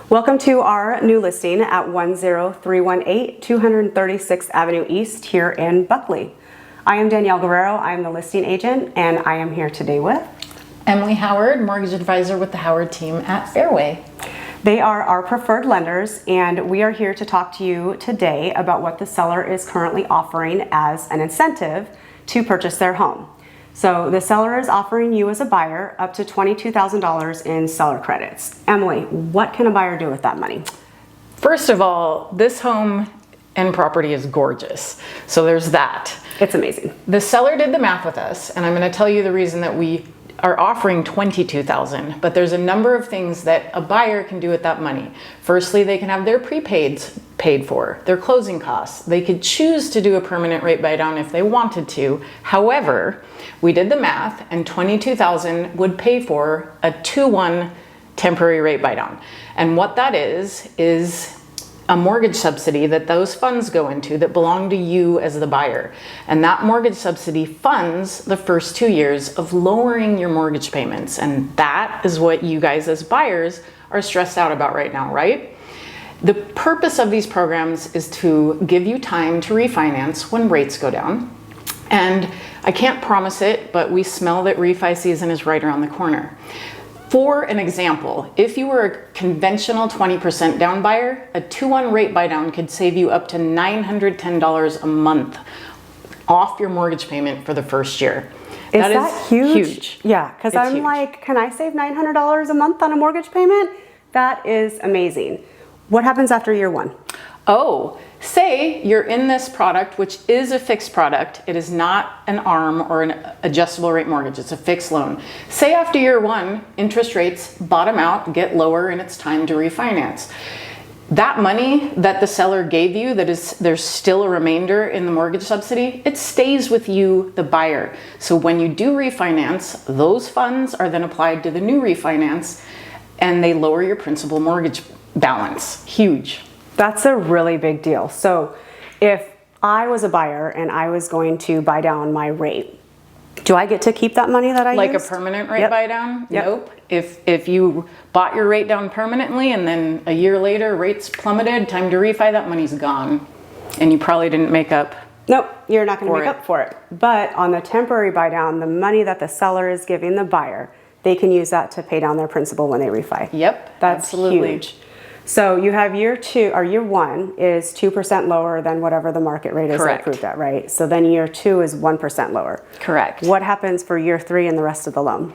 Welcome to our new listing at 10318 236th Avenue East here in Buckley. I am Danielle Guerrero. I am the listing agent, and I am here today with Emily Howard, mortgage advisor with the Howard team at Fairway. They are our preferred lenders, and we are here to talk to you today about what the seller is currently offering as an incentive to purchase their home. So the seller is offering you as a buyer up to $22,000 in seller credits. Emily, what can a buyer do with that money? First of all, this home and property is gorgeous. So there's that. It's amazing. The seller did the math with us, and I'm going to tell you the reason that we are offering $22,000, but there's a number of things that a buyer can do with that money. Firstly, they can have their prepaids paid for, their closing costs. They could choose to do a permanent rate buy down if they wanted to. However, we did the math, and $22,000 would pay for a 2-1 temporary rate buy down. And what that is a mortgage subsidy that those funds go into that belong to you as the buyer. And that mortgage subsidy funds the first 2 years of lowering your mortgage payments. And that is what you guys as buyers are stressed out about right now, right? The purpose of these programs is to give you time to refinance when rates go down. And I can't promise it, but we smell that refi season is right around the corner. For an example, if you were a conventional 20% down buyer, a 2-1 rate buy down could save you up to $910 a month off your mortgage payment for the first year. Is that huge? Yeah, because I'm huge. like, can I save $900 a month on a mortgage payment? That is amazing. What happens after year one? Oh, say you're in this product, which is a fixed product. It is not an ARM or an adjustable rate mortgage. It's a fixed loan. Say after year one, interest rates bottom out, get lower, and it's time to refinance. That money that the seller gave you, there's still a remainder in the mortgage subsidy, it stays with you, the buyer. So when you do refinance, those funds are then applied to the new refinance, and they lower your principal mortgage balance. Huge. That's a really big deal. So if I was a buyer and I was going to buy down my rate, do I get to keep that money that I Like used? a permanent rate Yep. buy down? Yep. Nope. If you bought your rate down permanently and then a year later rates plummeted, time to refi, that money's gone. And you probably didn't make up. Nope, you're not going to make up for it. But on the temporary buy down, the money that the seller is giving the buyer, they can use that to pay down their principal when they refi. Yep, That's absolutely. huge. So you have year one is 2% lower than whatever the market rate is Correct. approved at, right? So then year two is 1% lower. Correct. What happens for year three and the rest of the loan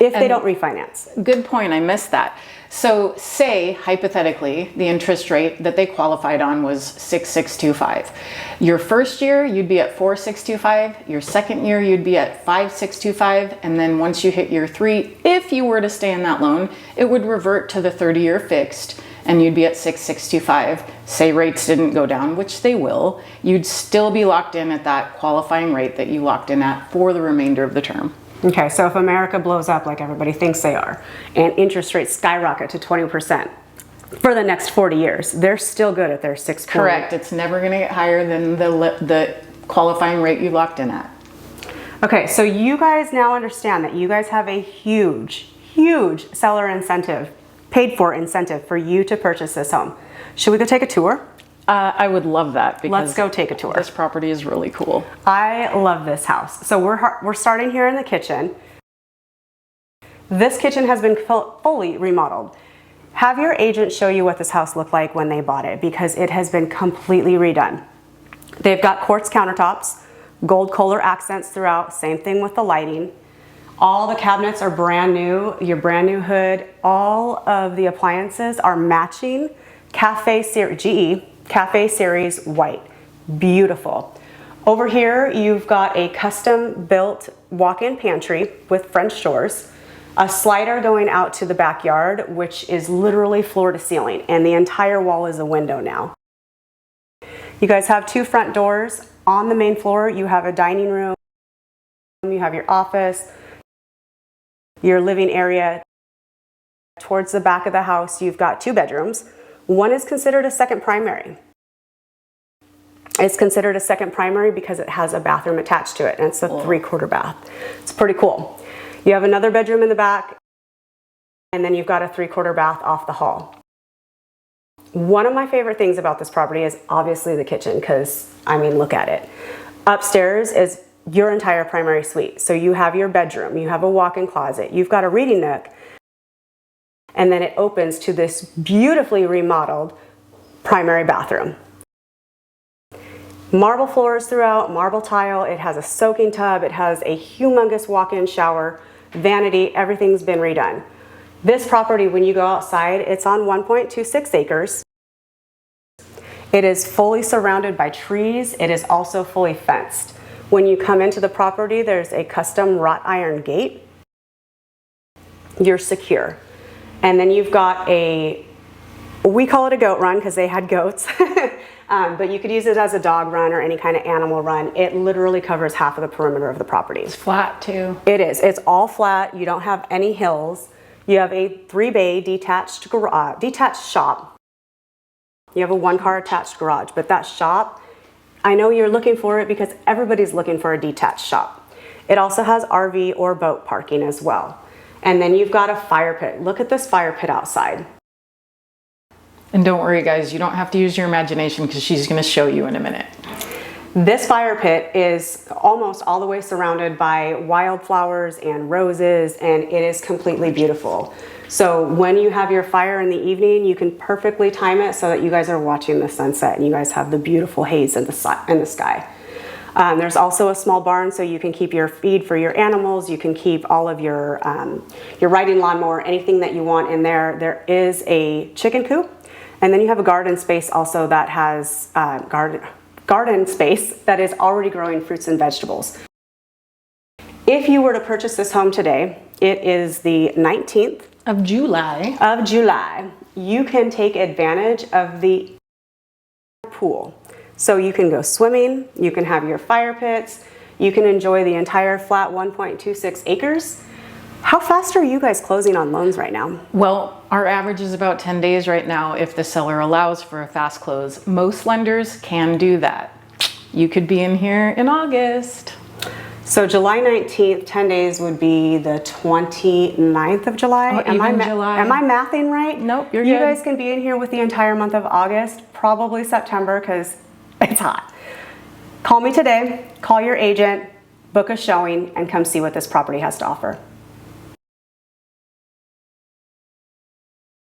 if they don't refinance? Good point, I missed that. So say, hypothetically, the interest rate that they qualified on was 6.625. Your first year, you'd be at 4.625. Your second year, you'd be at 5.625. And then once you hit year three, if you were to stay in that loan, it would revert to the 30-year fixed, and you'd be at 6.625. Say rates didn't go down, which they will, you'd still be locked in at that qualifying rate that you locked in at for the remainder of the term. Okay, so if America blows up like everybody thinks they are, and interest rates skyrocket to 20% for the next 40 years, they're still good at their 6 point. Correct. It's never going to get higher than the qualifying rate you locked in at. Okay, so you guys now understand that you guys have a huge seller incentive, paid for incentive for you to purchase this home. Should we go take a tour? I would love that because Let's go take a tour. This property is really cool. I love this house. So we're starting here in the kitchen. This kitchen has been fully remodeled. Have your agent show you what this house looked like when they bought it, because it has been completely redone. They've got quartz countertops, gold Kohler accents throughout, same thing with the lighting. All the cabinets are brand new, your brand new hood. All of the appliances are matching GE Cafe Series white. Beautiful. Over here, you've got a custom built walk-in pantry with French doors, a slider going out to the backyard, which is literally floor to ceiling, and the entire wall is a window now. You guys have 2 front doors. On the main floor, you have a dining room, you have your office, your living area. Towards the back of the house, you've got 2 bedrooms. One is considered a second primary. It's considered a second primary because it has a bathroom attached to it, and it's a 3/4 bath. It's pretty cool. You have another bedroom in the back, and then you've got a 3/4 bath off the hall. One of my favorite things about this property is obviously the kitchen, because I mean, look at it. Upstairs is your entire primary suite. So you have your bedroom, you have a walk-in closet, you've got a reading nook, and then it opens to this beautifully remodeled primary bathroom. Marble floors throughout, marble tile, it has a soaking tub, it has a humongous walk-in shower, vanity, everything's been redone. This property, when you go outside, it's on 1.26 acres. It is fully surrounded by trees. It is also fully fenced. When you come into the property, there's a custom wrought iron gate. You're secure. And then you've got we call it a goat run because they had goats, but you could use it as a dog run or any kind of animal run. It literally covers half of the perimeter of the property. It's flat too. It is. It's all flat. You don't have any hills. You have a 3-bay detached shop. You have a 1-car attached garage, but that shop, I know you're looking for it because everybody's looking for a detached shop. It also has RV or boat parking as well. And then you've got a fire pit. Look at this fire pit outside. And don't worry guys, you don't have to use your imagination because she's going to show you in a minute. This fire pit is almost all the way surrounded by wildflowers and roses, and it is completely beautiful. So when you have your fire in the evening, you can perfectly time it so that you guys are watching the sunset and you guys have the beautiful haze in the sky. There's also a small barn so you can keep your feed for your animals. You can keep all of your riding lawnmower, anything that you want in there. There is a chicken coop, and then you have a garden space also that has garden space that is already growing fruits and vegetables. If you were to purchase this home today, it is the 19th of July. You can take advantage of the pool. So you can go swimming, you can have your fire pits, you can enjoy the entire flat 1.26 acres. How fast are you guys closing on loans right now? Well, our average is about 10 days right now if the seller allows for a fast close. Most lenders can do that. You could be in here in August. So July 19th, 10 days would be the 29th of July. Oh, Am I mathing right? Nope, you're You good. guys can be in here with the entire month of August, probably September because it's hot. Call me today, call your agent, book a showing, and come see what this property has to offer.